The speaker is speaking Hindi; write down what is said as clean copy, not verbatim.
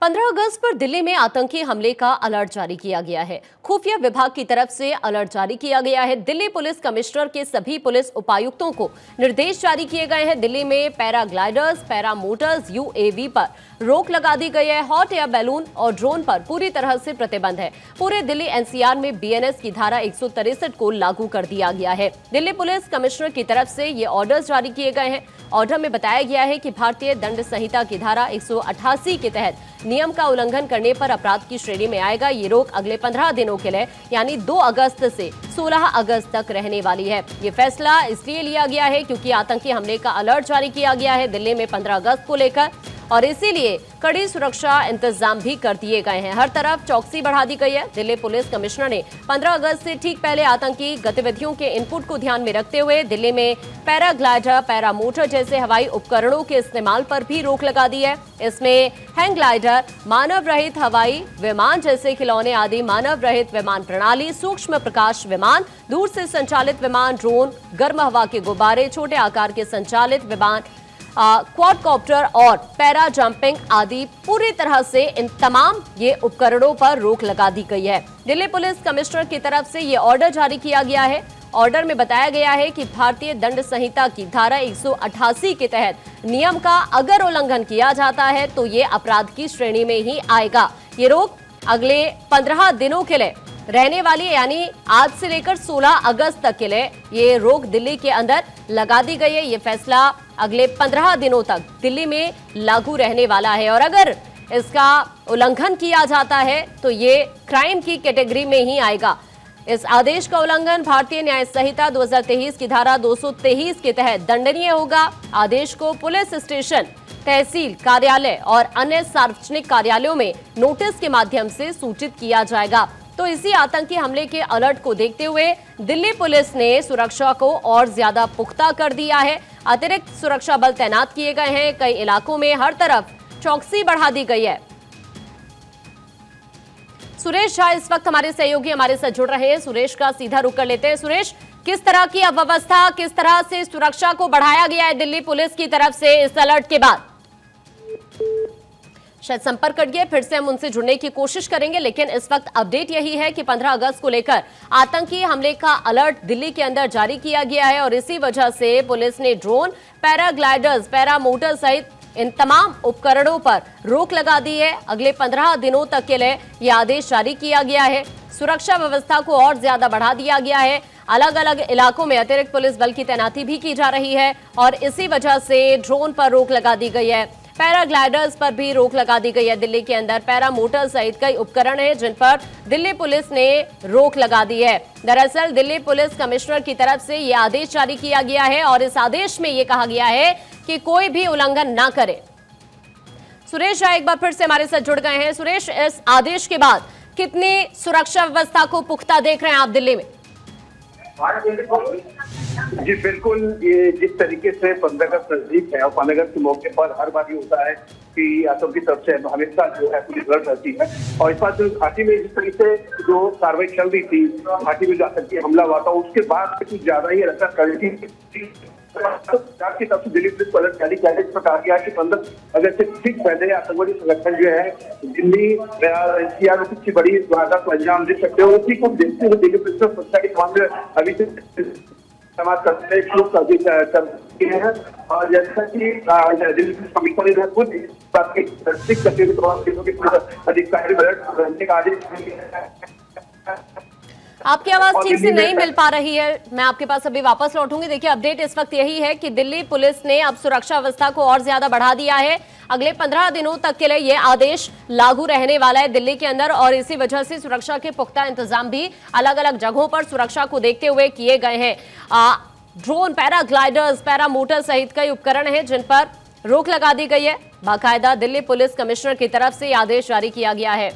15 अगस्त पर दिल्ली में आतंकी हमले का अलर्ट जारी किया गया है। खुफिया विभाग की तरफ से अलर्ट जारी किया गया है। दिल्ली पुलिस कमिश्नर के सभी पुलिस उपायुक्तों को निर्देश जारी किए गए हैं। दिल्ली में पैराग्लाइडर्स, पैरामोटर्स, यूएवी पर रोक लगा दी गई है। हॉट एयर बैलून और ड्रोन पर पूरी तरह से प्रतिबंध है। पूरे दिल्ली एनसीआर में बीएनएस की धारा 163 को लागू कर दिया गया है। दिल्ली पुलिस कमिश्नर की तरफ से ये ऑर्डर्स जारी किए गए हैं। ऑर्डर में बताया गया है कि भारतीय दंड संहिता की धारा 188 के तहत नियम का उल्लंघन करने पर अपराध की श्रेणी में आएगा। ये रोक अगले 15 दिनों के लिए यानी 2 अगस्त से 16 अगस्त तक रहने वाली है। ये फैसला इसलिए लिया गया है क्योंकि आतंकी हमले का अलर्ट जारी किया गया है दिल्ली में 15 अगस्त को लेकर, और इसीलिए कड़ी सुरक्षा इंतजाम भी कर दिए गए हैं। हर तरफ चौकसी बढ़ा दी गई है। दिल्ली पुलिस कमिश्नर ने 15 अगस्त से ठीक पहले आतंकी गतिविधियों के इनपुट को ध्यान में रखते हुए दिल्ली में पैराग्लाइडर, पैरामोटर जैसे हवाई उपकरणों के इस्तेमाल पर भी रोक लगा दी है। इसमें हैंग ग्लाइडर, मानव रहित हवाई विमान जैसे खिलौने आदि मानव रहित विमान प्रणाली, सूक्ष्म प्रकाश विमान, दूर से संचालित विमान, ड्रोन, गर्म हवा के गुब्बारे, छोटे आकार के संचालित विमान, क्वाडकॉप्टर और पैरा जंपिंग आदि पूरी तरह से इन तमाम ये उपकरणों पर रोक लगा दी गई है। दिल्ली पुलिस कमिश्नर की तरफ से ये ऑर्डर जारी किया गया है। ऑर्डर में बताया गया है कि भारतीय दंड संहिता की धारा 188 के तहत नियम का अगर उल्लंघन किया जाता है तो ये अपराध की श्रेणी में ही आएगा। ये रोक अगले 15 दिनों के लिए रहने वाली है, यानी आज से लेकर 16 अगस्त तक के लिए ये रोक दिल्ली के अंदर लगा दी गई है। ये फैसला अगले 15 दिनों तक दिल्ली में लागू रहने वाला है, और अगर इसका उल्लंघन किया जाता है तो ये क्राइम की कैटेगरी में ही आएगा। इस आदेश का उल्लंघन भारतीय न्याय संहिता 2023 की धारा 223 के तहत दंडनीय होगा। आदेश को पुलिस स्टेशन, तहसील कार्यालय और अन्य सार्वजनिक कार्यालयों में नोटिस के माध्यम से सूचित किया जाएगा। तो इसी आतंकी हमले के अलर्ट को देखते हुए दिल्ली पुलिस ने सुरक्षा को और ज्यादा पुख्ता कर दिया है। अतिरिक्त सुरक्षा बल तैनात किए गए हैं। कई इलाकों में हर तरफ चौकसी बढ़ा दी गई है। सुरेश झा इस वक्त हमारे सहयोगी हमारे साथ जुड़ रहे हैं। सुरेश का सीधा रुख कर लेते हैं। सुरेश, किस तरह की अव्यवस्था, किस तरह से सुरक्षा को बढ़ाया गया है दिल्ली पुलिस की तरफ से इस अलर्ट के बाद? शायद संपर्क कट गया, फिर से हम उनसे जुड़ने की कोशिश करेंगे, लेकिन इस वक्त अपडेट यही है कि 15 अगस्त को लेकर आतंकी हमले का अलर्ट दिल्ली के अंदर जारी किया गया है, और इसी वजह से पुलिस ने ड्रोन, पैराग्लाइडर्स, पैरामोटर सहित इन तमाम उपकरणों पर रोक लगा दी है। अगले 15 दिनों तक के लिए यह आदेश जारी किया गया है। सुरक्षा व्यवस्था को और ज्यादा बढ़ा दिया गया है। अलग अलग इलाकों में अतिरिक्त पुलिस बल की तैनाती भी की जा रही है, और इसी वजह से ड्रोन पर रोक लगा दी गई है। पैराग्लाइडर्स पर भी रोक लगा दी गई है। दिल्ली के अंदर पैरामोटर सहित कई उपकरण हैं जिन पर दिल्ली पुलिस ने रोक लगा दी है। दरअसल दिल्ली पुलिस कमिश्नर की तरफ से यह आदेश जारी किया गया है, और इस आदेश में यह कहा गया है कि कोई भी उल्लंघन ना करे। सुरेश झा एक बार फिर से हमारे साथ जुड़ गए हैं। सुरेश, इस आदेश के बाद कितनी सुरक्षा व्यवस्था को पुख्ता देख रहे हैं आप दिल्ली में? जी बिल्कुल, ये जिस तरीके से 15 अगस्त नजदीक है और 15 अगस्त के मौके पर हर बार ये होता है कि आतंक की तरफ से हमेशा जो है पुलिस अलर्ट रहती है, और इस बार जो घाटी में जिस तरीके से जो कार्रवाई चल रही थी, घाटी में जो आतंकी हमला हुआ था उसके बाद कुछ ज्यादा ही रक्षा की तरफ से दिल्ली पुलिस को अलर्ट जारी किया गया, जिसमें कहा गया कि 15 अगस्त से ठीक पहले आतंकवादी संगठन जो है दिल्ली एनसीआर में कुछ बड़ी वारदात को अंजाम दे सकते हो। उसी को देखते हुए दिल्ली पुलिस ने सुरक्षा के मामले अभी से समाज करते शुरू कर दिए हैं, और जैसा कि दिल्ली पुलिस कमिश्नर ने खुद इस बात की अधिकारी अलर्ट रहने का आदेश दिया है। आपकी आवाज ठीक से नहीं मिल पा रही है, मैं आपके पास अभी वापस लौटूंगी। देखिए, अपडेट इस वक्त यही है कि दिल्ली पुलिस ने अब सुरक्षा व्यवस्था को और ज्यादा बढ़ा दिया है। अगले 15 दिनों तक के लिए यह आदेश लागू रहने वाला है दिल्ली के अंदर, और इसी वजह से सुरक्षा के पुख्ता इंतजाम भी अलग अलग जगहों पर सुरक्षा को देखते हुए किए गए हैं। ड्रोन, पैराग्लाइडर्स, पैरामोटर सहित कई उपकरण हैं जिन पर रोक लगा दी गई है। बाकायदा दिल्ली पुलिस कमिश्नर की तरफ से आदेश जारी किया गया है।